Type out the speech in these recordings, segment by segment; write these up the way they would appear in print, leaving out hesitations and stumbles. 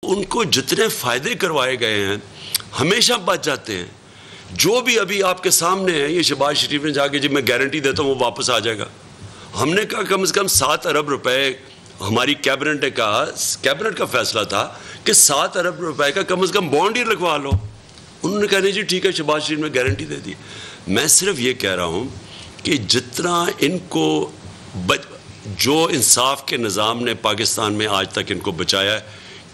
ان کو جتنے فائدے کروائے گئے ہیں ہمیشہ بچ جاتے ہیں. جو بھی ابھی آپ کے سامنے ہے یہ شہباز شریف نے جا کے جب میں گارنٹی دیتا ہوں وہ واپس آ جائے گا. ہم نے کہا کم از کم 7 ارب روپے ہماری کیبنٹ نے کہا, کیبنٹ کا فیصلہ تھا کہ 7 ارب روپے کا کم از کم بانڈ ہی لگوا لو. انہوں نے کہا نہیں جی ٹھیک ہے, شہباز شریف نے گارنٹی دے دی. میں صرف یہ کہہ رہا ہوں کہ جتنا ان کو جو انصاف کے نظام نے پاکستان میں آج تک ان کو بچایا ہے,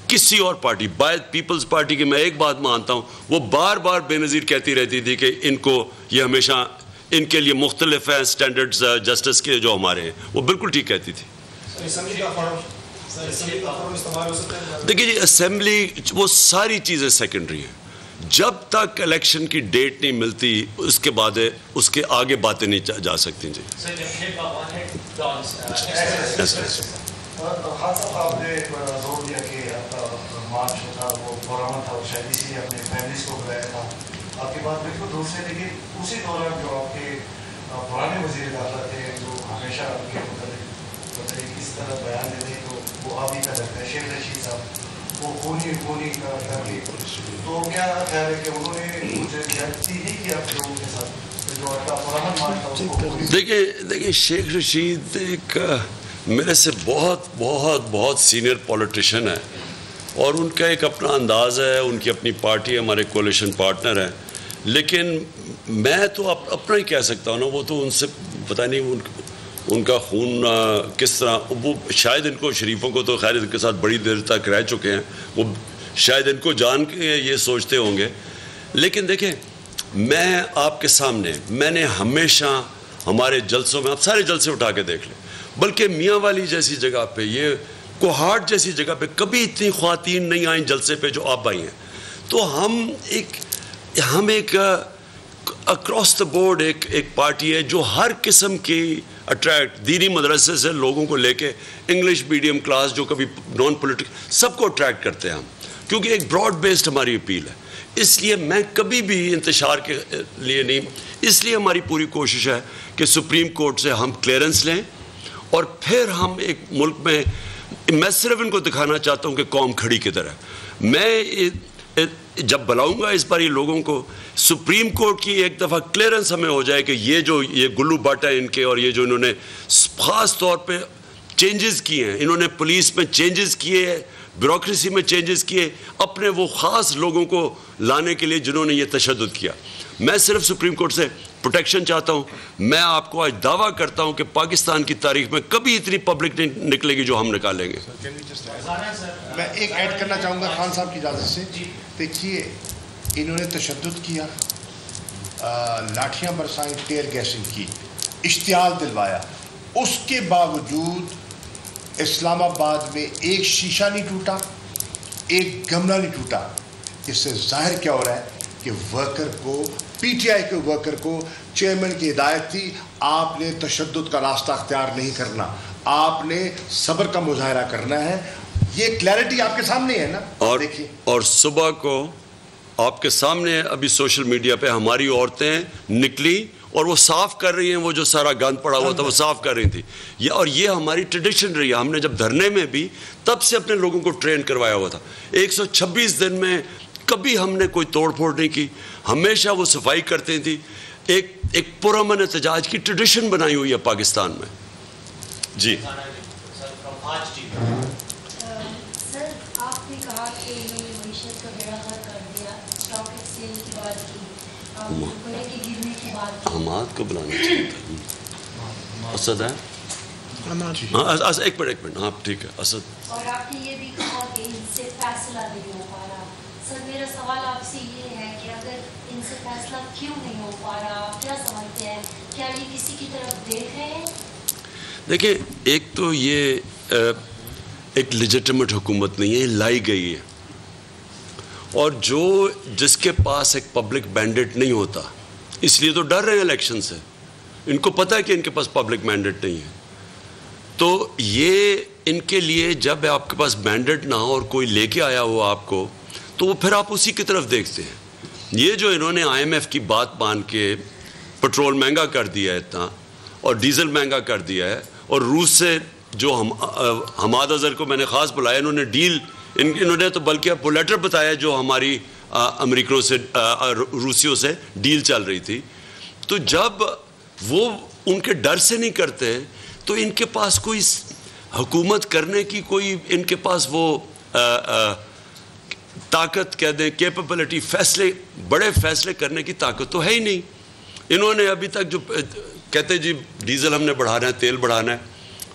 کسی اور پارٹی باید پیپلز پارٹی کی میں ایک بات مانتا ہوں, وہ بار بار بے نظیر کہتی رہتی تھی کہ ان کو یہ ہمیشہ ان کے لیے مختلف ہیں سٹینڈرڈز جسٹس کے جو ہمارے ہیں, وہ بالکل ٹھیک کہتی تھی. دیکھیے جی اسمبلی وہ ساری چیزیں سیکنڈری ہیں. جب تک الیکشن کی ڈیٹ نہیں ملتی اس کے بعد اس کے آگے باتیں نہیں جا سکتی. جی خان صاحب آپ نے زور دیا کہ آپ کا مارچ تھا وہ پرامن تھا, اور شاید اسی لیے اپنے فیملیز کو بلایا تھا. آپ کی بات بالکل درست ہے, لیکن اسی دوران جو آپ کے پرانے وزیر داخلہ تھے جو ہمیشہ ان کے متعلق اس طرح بیان دیتے تو وہ آپ ہی کا لگتا ہے, شیخ رشید صاحب, وہ خونی کا تھا. تو کیا خیال ہے کہ انہوں نے مجھے زیادتی نہیں کی آپ لوگوں کے ساتھ جو آپ کا پرامن مارچ تھا اس کو؟ دیکھیں شیخ رشید ایک میرے سے بہت سینئر پولیٹیشین ہے, اور ان کا ایک اپنا انداز ہے, ان کی اپنی پارٹی ہے, ہمارے کولیشن پارٹنر ہیں. لیکن میں تو اپنا ہی کہہ سکتا ہوں نا, وہ تو ان سے پتہ نہیں ان کا خون کس طرح, وہ شاید ان کو شریفوں کو تو خیر ان کے ساتھ بڑی دیر تک رہ چکے ہیں, وہ شاید ان کو جان کے یہ سوچتے ہوں گے. لیکن دیکھیں میں آپ کے سامنے میں نے ہمیشہ ہمارے جلسوں میں, آپ سارے جلسے اٹھا کے دیکھ لیں, بلکہ میاں والی جیسی جگہ پہ, یہ کوہاٹ جیسی جگہ پہ کبھی اتنی خواتین نہیں آئیں جلسے پہ جو آپ آئی ہیں. تو ہم ایک اکراس دا بورڈ ایک پارٹی ہے جو ہر قسم کی اٹریکٹ, دینی مدرسے سے لوگوں کو لے کے انگلش میڈیم کلاس جو کبھی نان پولیٹیکل, سب کو اٹریکٹ کرتے ہیں ہم, کیونکہ ایک براڈ بیسڈ ہماری اپیل ہے. اس لیے میں کبھی بھی انتشار کے لیے نہیں, اس لیے ہماری پوری کوشش ہے کہ سپریم کورٹ سے ہم کلیئرنس لیں, اور پھر ہم ایک ملک میں صرف ان کو دکھانا چاہتا ہوں کہ قوم کھڑی کدھر ہے. میں جب بلاؤں گا اس بار یہ لوگوں کو, سپریم کورٹ کی ایک دفعہ کلیئرنس ہمیں ہو جائے کہ یہ گلو بٹ ہے ان کے, اور یہ جو انہوں نے خاص طور پہ چینجز کیے ہیں, انہوں نے پولیس میں چینجز کیے, بیوروکریسی میں چینجز کیے, اپنے وہ خاص لوگوں کو لانے کے لیے جنہوں نے یہ تشدد کیا. میں صرف سپریم کورٹ سے پروٹیکشن چاہتا ہوں. میں آپ کو آج دعویٰ کرتا ہوں کہ پاکستان کی تاریخ میں کبھی اتنی پبلک نہیں نکلے گی جو ہم نکالیں گے. میں ایک ایڈ کرنا چاہوں گا خان صاحب کی اجازت سے. دیکھیے انہوں نے تشدد کیا, لاٹھیاں برسائیں, ٹیئر گیسنگ کی, اشتعال دلوایا, اس کے باوجود اسلام آباد میں ایک شیشہ نہیں ٹوٹا, ایک گملہ نہیں ٹوٹا. اس سے ظاہر کیا ہو رہا ہے کہ ورکر کو, پی ٹی آئی کے ورکر کو چیئرمین کی ہدایت تھی, آپ نے تشدد کا راستہ اختیار نہیں کرنا, آپ نے صبر کا مظاہرہ کرنا ہے. یہ کلیئرٹی آپ کے سامنے ہے نا. اور صبح کو آپ کے سامنے ابھی سوشل میڈیا پہ ہماری عورتیں نکلی اور وہ صاف کر رہی ہیں, وہ جو سارا گند پڑا ہوا تھا وہ صاف کر رہی تھی. اور یہ ہماری ٹریڈیشن رہی ہے. ہم نے جب دھرنے میں بھی تب سے اپنے لوگوں کو ٹرین کروایا ہوا تھا. 126 دن میں کبھی ہم نے کوئی توڑ پھوڑ نہیں کی, ہمیشہ وہ صفائی کرتے تھی. ایک پرامن احتجاج کی ٹریڈیشن بنائی ہوئی ہے پاکستان میں. جی سر آپ نے کہا کہ انہوں نے معیشت کا بیڑا غرق کر دیا, اسٹاک ایکسچینج کی بات کی, کرے کی گرنے کی بات کی. حماد کو بلانا چاہیے تھا. اسد ہے, ہاں ایک منٹ, ہاں ٹھیک ہے اسد. اور آپ نے یہ بھی کہا کہ ان سے فیصلہ نہیں ہو پا رہا. سر میرا سوال آپ سے یہ ہے کہ اگر ان سے فیصلہ کیوں نہیں ہو پا رہا, آپ کیا سمجھتے ہیں, کیا یہ کسی کی طرف دیکھ رہے ہیں؟ دیکھیں ایک تو یہ ایک لیجیٹمیٹ حکومت نہیں ہے, لائی گئی ہے. اور جس کے پاس ایک پبلک مینڈیٹ نہیں ہوتا, اس لیے تو ڈر رہے ہیں الیکشن سے. ان کو پتہ ہے کہ ان کے پاس پبلک مینڈیٹ نہیں ہے. تو یہ ان کے لیے جب آپ کے پاس مینڈیٹ نہ ہو اور کوئی لے کے آیا ہو آپ کو, تو وہ پھر آپ اسی کی طرف دیکھتے ہیں. یہ جو انہوں نے آئی ایم ایف کی بات مان کے پٹرول مہنگا کر دیا ہے اتنا, اور ڈیزل مہنگا کر دیا ہے, اور روس سے جو حماد اظہر کو میں نے خاص بلایا, انہوں نے ڈیل انہوں نے تو بلکہ آپ کو لیٹر بتایا جو ہماری امریکیوں سے روسیوں سے ڈیل چل رہی تھی. تو جب وہ ان کے ڈر سے نہیں کرتے تو ان کے پاس کوئی حکومت کرنے کی کوئی ان کے پاس وہ طاقت کہہ دیں کیپبلٹی فیصلے بڑے فیصلے کرنے کی طاقت تو ہے ہی نہیں. انہوں نے ابھی تک جو کہتے جی ڈیزل ہم نے بڑھانا ہے تیل بڑھانا ہے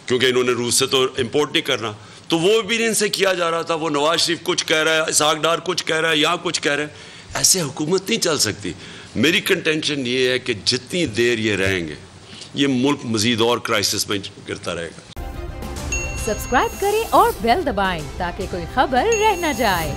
کیونکہ انہوں نے روس سے تو امپورٹ نہیں کرنا تو وہ بھی ان سے کیا جا رہا تھا. وہ نواز شریف کچھ کہہ رہا ہے اسحاق ڈار کچھ کہہ رہا ہے یہاں کچھ کہہ رہے ہیں. ایسے حکومت نہیں چل سکتی. میری کنٹینشن یہ ہے کہ جتنی دیر یہ رہیں گے یہ ملک مزید اور کرائسس میں گرتا رہے گا. سبسکرائب کریں اور بیل دبائیں تاکہ کوئی خبر رہ نہ جائے.